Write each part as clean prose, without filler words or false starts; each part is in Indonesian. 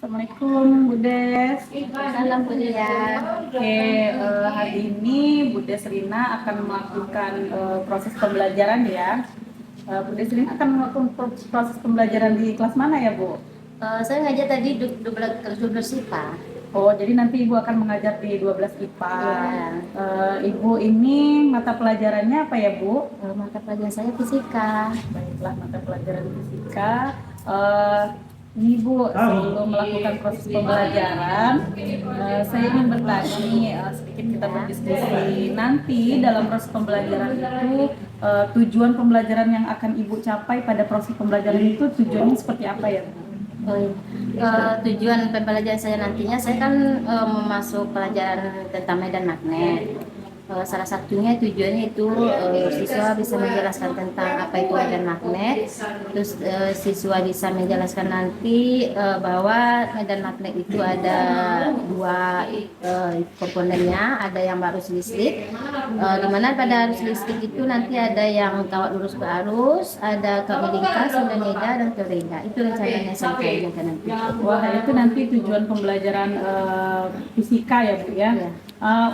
Assalamualaikum Bu Des. Salam kuliah. Oke, hari ini Bu Des Rina akan melakukan proses pembelajaran ya. Bu Des Rina akan melakukan proses pembelajaran di kelas mana ya Bu? Saya ngajar tadi 12 IPA. Oh, jadi nanti Ibu akan mengajar di 12 IPA. Ya. Ibu ini mata pelajarannya apa ya Bu? Mata pelajaran saya fisika. Baiklah, mata pelajaran fisika. Ini Bu, sebelum melakukan proses pembelajaran, saya ingin bertanya nih, sedikit kita berdiskusi. Nanti dalam proses pembelajaran itu, tujuan pembelajaran yang akan Ibu capai pada proses pembelajaran itu tujuannya seperti apa ya Bu? Tujuan pembelajaran saya nantinya, saya kan masuk pelajaran tentang medan magnet. Salah satunya tujuannya itu siswa bisa menjelaskan tentang apa itu medan magnet. Terus siswa bisa menjelaskan nanti bahwa medan magnet itu ada dua komponennya, ada yang arus listrik, di mana pada arus listrik itu nanti ada yang kawat lurus ke arus, ada kawat lingkar, sinusoida dan teoreda. Itu rencananya saya ajarkan nanti. Wah, itu nanti tujuan pembelajaran fisika ya Bu ya. Ya.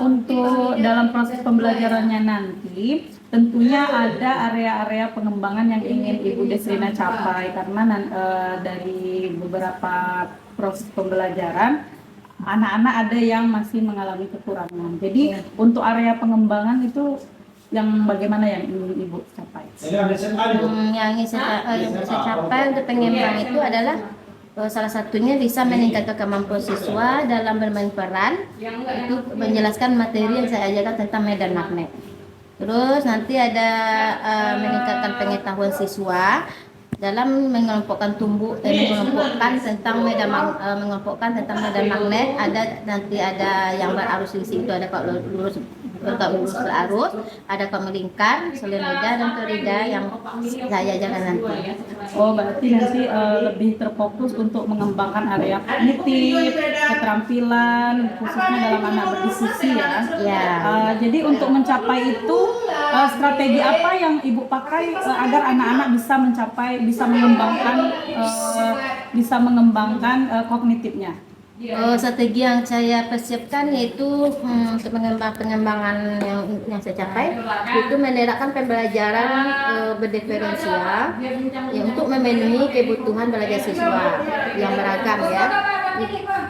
Untuk dalam proses pembelajarannya nanti tentunya ada area-area pengembangan yang ingin Ibu Des Rina capai karena dari beberapa proses pembelajaran anak-anak ada yang masih mengalami kekurangan. Jadi untuk area pengembangan itu yang bagaimana yang ingin Ibu capai? Yang ingin saya capai untuk pengembang itu adalah salah satunya bisa meningkatkan kemampuan siswa dalam bermain peran, itu menjelaskan materi yang saya ajarkan tentang medan magnet. Terus nanti ada meningkatkan pengetahuan siswa dalam mengelompokkan mengelompokkan tentang medan magnet. Nanti ada yang berarus listrik, itu ada kawat lurus ke arus, ada kawat melingkar, solenoida dan teorida yang saya ajarkan nanti. Oh, berarti nanti lebih terfokus untuk mengembangkan area kognitif, keterampilan, khususnya dalam anak berdiskusi ya. Ya. Jadi untuk mencapai itu, strategi apa yang Ibu pakai agar anak-anak bisa mengembangkan kognitifnya? Strategi yang saya persiapkan yaitu untuk pengembangan yang saya capai itu menerapkan pembelajaran berdiferensial ya, untuk memenuhi kebutuhan belajar siswa yang beragam ya,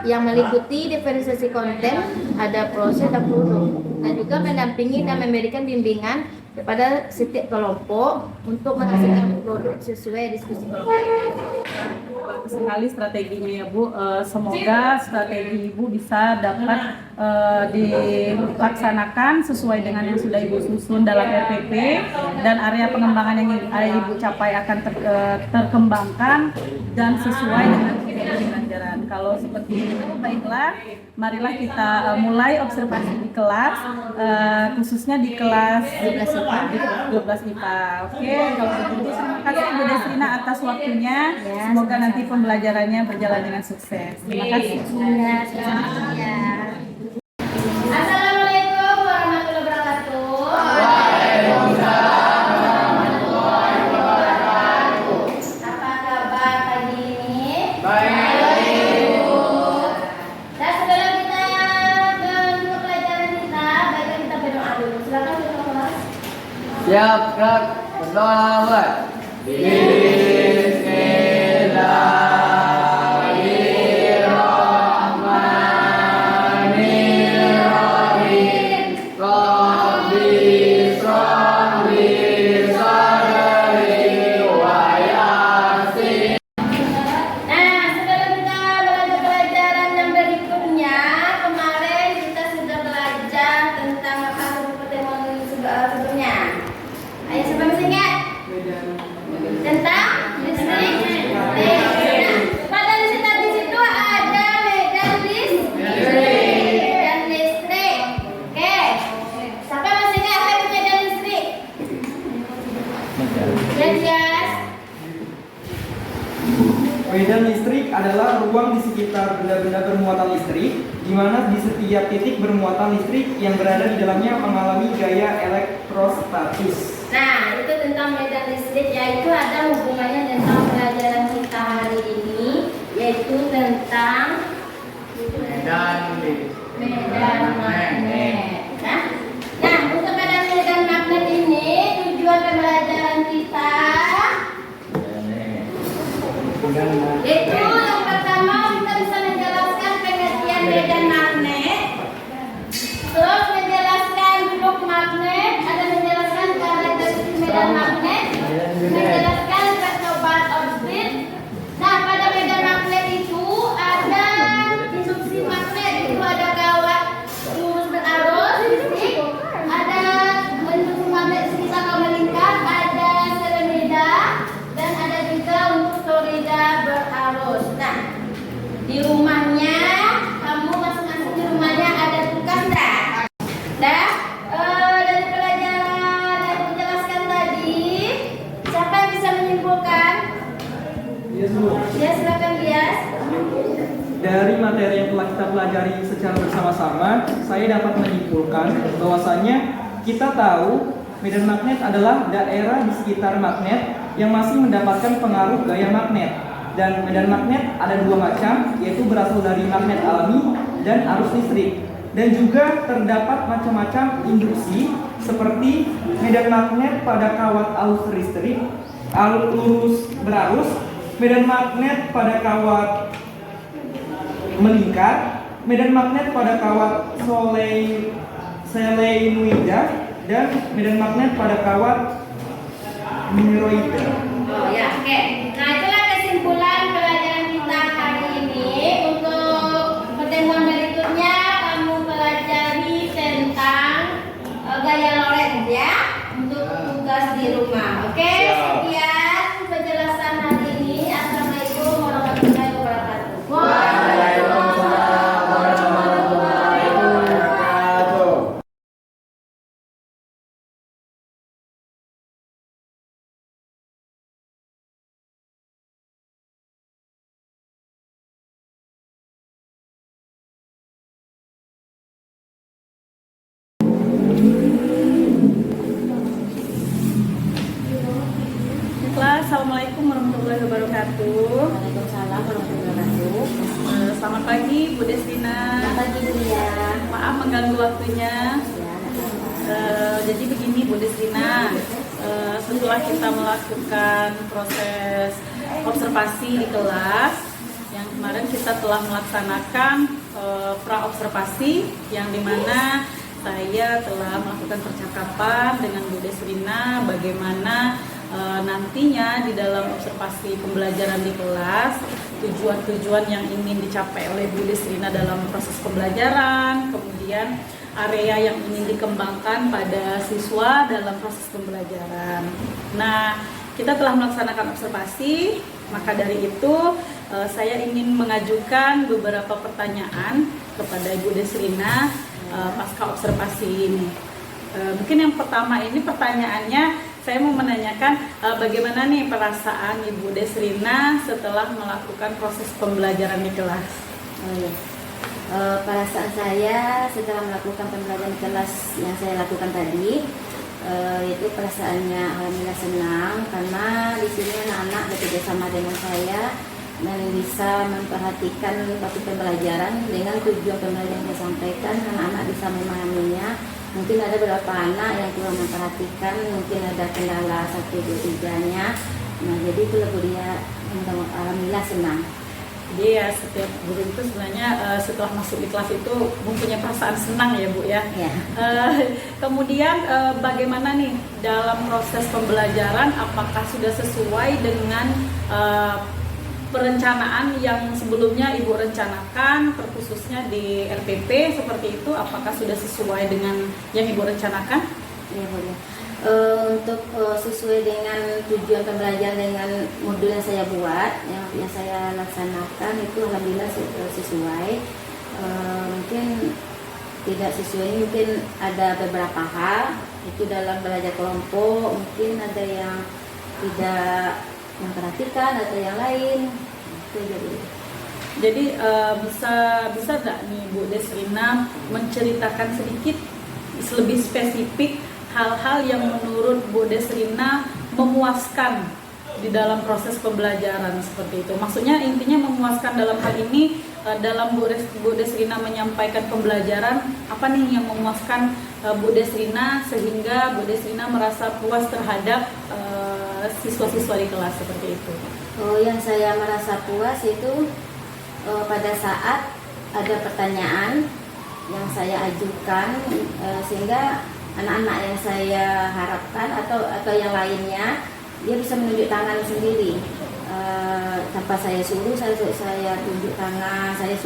yang meliputi diferensiasi konten, ada proses dan produk, dan juga mendampingi dan memberikan bimbingan kepada setiap kelompok untuk menghasilkan produk sesuai diskusi kelompok. Bagus sekali strateginya ya Bu. Semoga strategi Ibu bisa dapat dilaksanakan sesuai dengan yang sudah Ibu susun dalam RPP, dan area pengembangan yang Ibu capai akan terkembangkan dan sesuai dengan pembelajaran. Kalau seperti itu, baiklah, marilah kita mulai observasi di kelas, khususnya di kelas 12 IPA. Oke, kalau begitu terima kasih Bu Des Rina atas waktunya. Semoga nanti pembelajarannya berjalan dengan sukses. Terima kasih. Assalamualaikum warahmatullahi wabarakatuh. Apa kabar pagi ini? Baik. Dan sebelum kita ke pelajaran kita, baiklah kita berdoa dulu. Silakan kelas. Siap, gerak, berdoa mulai. Bismillahirrahmanirrahim. Rabbi shrahli sadri wa yassir. Nah, sebelum kita belajar pelajaran yang berikutnya, kemarin kita sudah belajar tentang apa pertemuan sebelumnya. Ayo siapa masih ingat? Tentang listrik. Pada listrik di situ ada medan listrik. Oke. Siapa masih ingat apa itu medan listrik? Yes. Medan listrik adalah ruang di sekitar benda-benda bermuatan listrik, di mana di setiap titik bermuatan listrik yang berada di dalamnya mengalami gaya elektrostatis. Nah, itu tentang medan listrik, yaitu ada hubungannya tentang pelajaran kita hari ini, yaitu tentang medan magnet. Nah, untuk medan magnet ini tujuan pembelajaran kita yaitu yang pertama kita bisa menjelaskan pengertian medan magnet, terus menjelaskan blok magnet, ada menjelaskan karakteristik medan magnet, menjelaskan percobaan orbit. Nah, pada medan magnet itu ada induksi magnet, itu ada kawat lurus berarus listrik, ada induksi magnet sekitar atau melingkar, ada selenida, dan ada juga untuk solida berarus. Nah, di rumahnya kamu masing-masing di rumahnya ada tugas tak? Dah, dari pelajaran yang dijelaskan tadi, siapa yang bisa menyimpulkan? Ya, silakan Bias. Dari materi yang telah kita pelajari secara bersama-sama, saya dapat menyimpulkan bahwasannya kita tahu medan magnet adalah daerah di sekitar magnet yang masih mendapatkan pengaruh gaya magnet. Dan medan magnet ada dua macam, yaitu berasal dari magnet alami dan arus listrik. Dan juga terdapat macam-macam induksi seperti medan magnet pada kawat arus listrik, lurus berarus, medan magnet pada kawat melingkar, medan magnet pada kawat solenoida, dan medan magnet pada kawat mineroida. Oh ya, oke. Nah, itulah kesimpulan pelajaran kita hari ini. Untuk pertemuan berikutnya kamu pelajari tentang gaya Lorentz ya, untuk tugas di rumah. Oke, sekian penjelasan hari ini. Assalamualaikum warahmatullahi wabarakatuh. Waalaikumsalam warahmatullahi wabarakatuh. Baiklah, Assalamualaikum warahmatullahi wabarakatuh. Waalaikumsalam warahmatullahi wabarakatuh. Selamat pagi Bu Desrina. Selamat pagi Buya. Maaf mengganggu waktunya. Jadi begini Bu Desrina, setelah kita melakukan proses observasi di kelas, yang kemarin kita telah melaksanakan pra-observasi, yang dimana saya telah melakukan percakapan dengan Bu Desrina bagaimana nantinya di dalam observasi pembelajaran di kelas, tujuan-tujuan yang ingin dicapai oleh Bu Desrina dalam proses pembelajaran, kemudian area yang ingin dikembangkan pada siswa dalam proses pembelajaran. Nah, kita telah melaksanakan observasi, maka dari itu saya ingin mengajukan beberapa pertanyaan kepada Ibu Desrina pasca observasi ini. Mungkin yang pertama ini pertanyaannya, saya mau menanyakan bagaimana nih perasaan Ibu Desrina setelah melakukan proses pembelajaran di kelas? Oh ya. Perasaan saya setelah melakukan pembelajaran kelas yang saya lakukan tadi, itu perasaannya alhamdulillah senang karena di sini anak-anak bekerja sama dengan saya dan bisa memperhatikan topik pembelajaran dengan tujuan pembelajaran yang saya sampaikan. Anak-anak bisa memahaminya. Mungkin ada beberapa anak yang kurang memperhatikan, mungkin ada kendala 1, 2, 3-nya. Nah, jadi itu lebih dia alhamdulillah senang. Jadi ya setiap guru itu sebenarnya setelah masuk di kelas itu mempunyai perasaan senang ya Bu ya. Ya. Kemudian bagaimana nih dalam proses pembelajaran, apakah sudah sesuai dengan perencanaan yang sebelumnya Ibu rencanakan, terkhususnya di LPP seperti itu, apakah sudah sesuai dengan yang Ibu rencanakan? Ya boleh. Untuk sesuai dengan tujuan pembelajaran dengan modul yang saya buat, yang saya laksanakan itu alhamdulillah sesuai. Mungkin tidak sesuai, mungkin ada beberapa hal itu dalam belajar kelompok, mungkin ada yang tidak memperhatikan atau yang lain. Itu jadi bisa nggak nih Bu Desrina menceritakan sedikit lebih spesifik hal-hal yang menurut Bu Desrina memuaskan di dalam proses pembelajaran seperti itu. Maksudnya intinya memuaskan dalam hal ini, dalam Bu Desrina menyampaikan pembelajaran, apa nih yang memuaskan Bu Desrina sehingga Bu Desrina merasa puas terhadap siswa-siswa di kelas seperti itu? Oh, yang saya merasa puas itu pada saat ada pertanyaan yang saya ajukan, sehingga anak-anak yang saya harapkan atau yang lainnya dia bisa menunjuk tangan sendiri, tanpa saya suruh. Saya tunjuk tangan, saya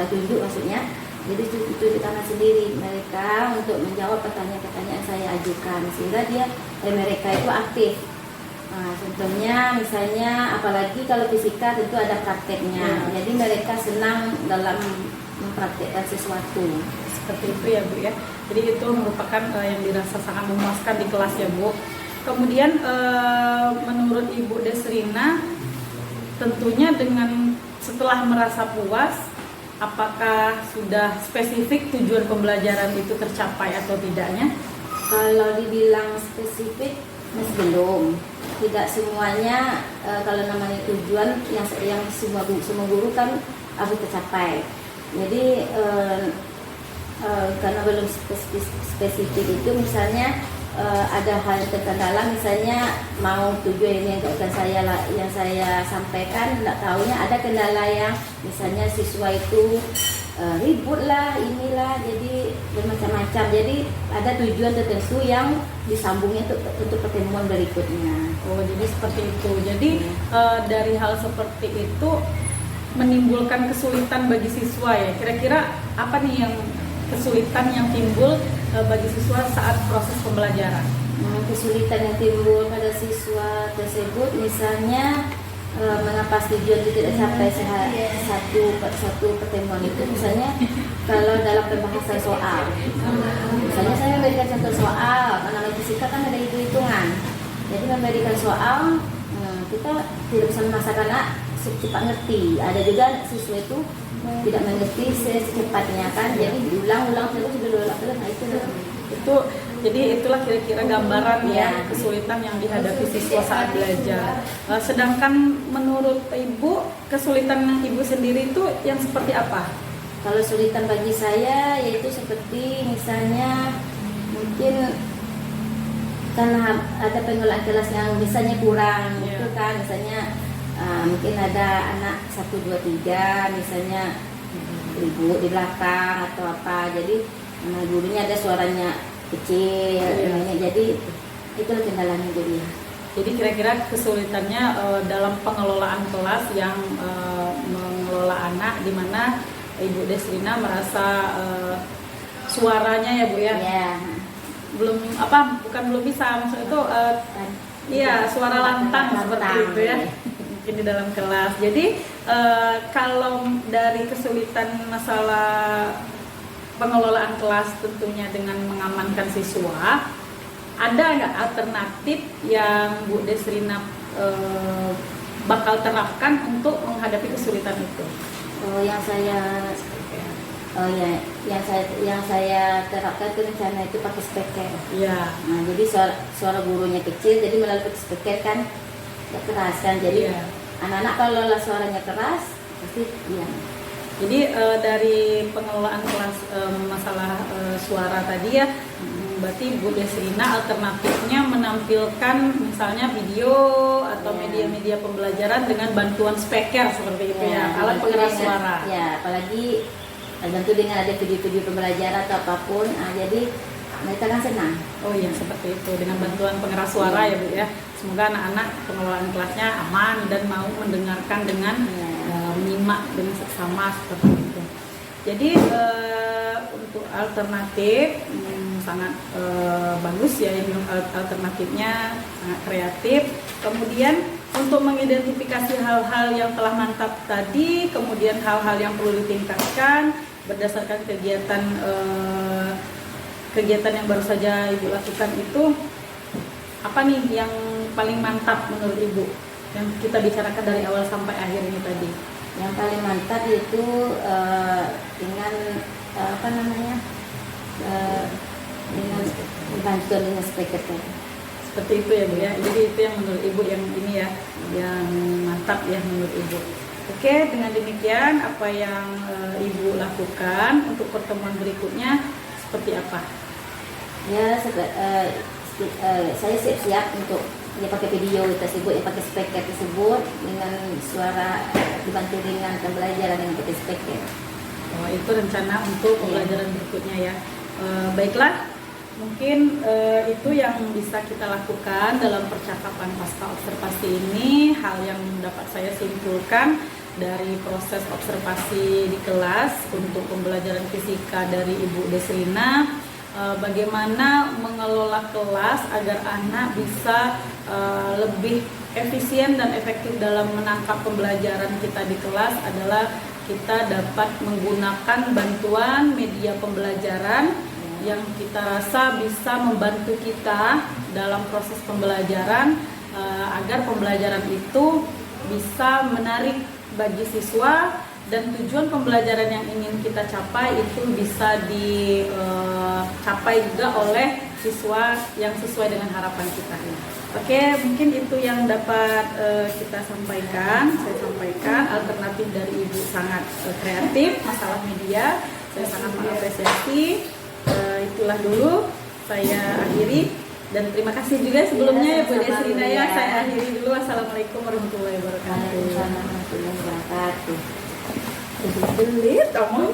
tunjuk maksudnya. Jadi tunjuk tangan sendiri mereka untuk menjawab pertanyaan-pertanyaan saya ajukan, sehingga mereka itu aktif. Contohnya misalnya, apalagi kalau fisika tentu ada prakteknya, jadi mereka senang dalam mempraktekkan sesuatu. Seperti itu ya Bu ya. Jadi itu merupakan yang dirasa sangat memuaskan di kelas ya Bu. Kemudian menurut Ibu Desrina, tentunya dengan setelah merasa puas, apakah sudah spesifik tujuan pembelajaran itu tercapai atau tidaknya? Kalau dibilang spesifik, masih belum. Tidak semuanya, kalau namanya tujuan yang semua guru kan harus tercapai. Jadi karena belum spesifik itu, misalnya ada hal yang terkendala, misalnya mau tujuan ini yang saya sampaikan, tidak tahunya ada kendala yang misalnya siswa itu ribut lah, inilah, jadi bermacam-macam. Jadi ada tujuan tertentu yang disambungnya untuk pertemuan berikutnya. Oh, jadi seperti itu. Jadi dari hal seperti itu menimbulkan kesulitan bagi siswa ya. Kira-kira apa nih yang kesulitan yang timbul bagi siswa saat proses pembelajaran? Kesulitan yang timbul pada siswa tersebut, misalnya mengapa tujuan itu tidak sampai satu pertemuan itu. Misalnya kalau dalam pembahasan soal, misalnya saya memberikan contoh soal, karena fisika kan ada hitung-hitungan, jadi memberikan soal, kita tidak bisa memaksakan cepat ngerti. Ada juga siswa itu tidak mengerti secepatnya kan, jadi diulang-ulang terus. Nah Itu jadi itulah kira-kira gambaran ya kesulitan yang dihadapi siswa saat belajar. Sedangkan menurut Ibu, kesulitan Ibu sendiri itu yang seperti apa? Kalau kesulitan bagi saya yaitu seperti misalnya mungkin karena ada pengelolaan kelas yang misalnya kurang, itu kan misalnya mungkin ada anak 1, 2, 3 misalnya ribut di belakang atau apa, jadi gurunya ada suaranya kecil, jadi itu kendalanya jadi. Jadi kira-kira kesulitannya dalam pengelolaan kelas yang mengelola anak, di mana Ibu Desrina merasa suaranya ya Bu ya, belum bisa, maksud itu suara lantang seperti itu ya. Di dalam kelas. Jadi kalau dari kesulitan masalah pengelolaan kelas tentunya dengan mengamankan siswa, ada nggak alternatif yang Bu Desrina bakal terapkan untuk menghadapi kesulitan itu? Yang saya terapkan itu rencana itu pakai speaker. Iya. Nah, jadi suara gurunya kecil, jadi melalui speaker kan tidak keras kan, jadi anak-anak kalau suaranya keras pasti diam. Jadi dari pengelolaan kelas masalah suara tadi ya, berarti Bu Desrina alternatifnya menampilkan misalnya video atau media-media pembelajaran dengan bantuan speaker seperti itu ya, alat pengeras suara. Ya, apalagi tentu dengan ada video-video pembelajaran atau apapun, jadi mereka kan senang. Oh iya, seperti itu, dengan bantuan pengeras suara ya Bu ya. Semoga anak-anak pengelolaan kelasnya aman dan mau mendengarkan dengan menyimak dengan seksama seperti itu. Jadi untuk alternatif sangat bagus ya, ini alternatifnya sangat kreatif. Kemudian untuk mengidentifikasi hal-hal yang telah mantap tadi, kemudian hal-hal yang perlu ditingkatkan berdasarkan kegiatan yang baru saja Ibu lakukan itu, apa nih yang paling mantap menurut Ibu yang kita bicarakan dari awal sampai akhir ini tadi? Yang paling mantap itu dengan dengan bantuan dengan speaker tadi. Seperti itu ya Bu ya. Jadi itu yang menurut Ibu yang ini ya, yang mantap ya menurut Ibu. Oke, dengan demikian apa yang Ibu lakukan untuk pertemuan berikutnya seperti apa? Ya, saya siap-siap untuk ya pakai video tersebut, ya pakai speaker tersebut dengan suara dibantu dengan pembelajaran yang pakai speaker. Oh, itu rencana untuk pembelajaran berikutnya ya. Baiklah, mungkin itu yang bisa kita lakukan dalam percakapan pasca observasi ini. Hal yang dapat saya simpulkan dari proses observasi di kelas untuk pembelajaran fisika dari Ibu Desrina, bagaimana mengelola kelas agar anak bisa lebih efisien dan efektif dalam menangkap pembelajaran kita di kelas adalah kita dapat menggunakan bantuan media pembelajaran yang kita rasa bisa membantu kita dalam proses pembelajaran agar pembelajaran itu bisa menarik bagi siswa dan tujuan pembelajaran yang ingin kita capai itu bisa dicapai juga oleh siswa yang sesuai dengan harapan kita. Oke, mungkin itu yang dapat kita sampaikan. Saya sampaikan alternatif dari Ibu sangat kreatif masalah media. Saya sangat mengapresiasi. Itulah dulu saya akhiri dan terima kasih juga sebelumnya ya Bu Desrina ya. Saya akhiri dulu. Wassalamualaikum warahmatullahi wabarakatuh. Waalaikumsalam warahmatullahi wabarakatuh. Belit, omong.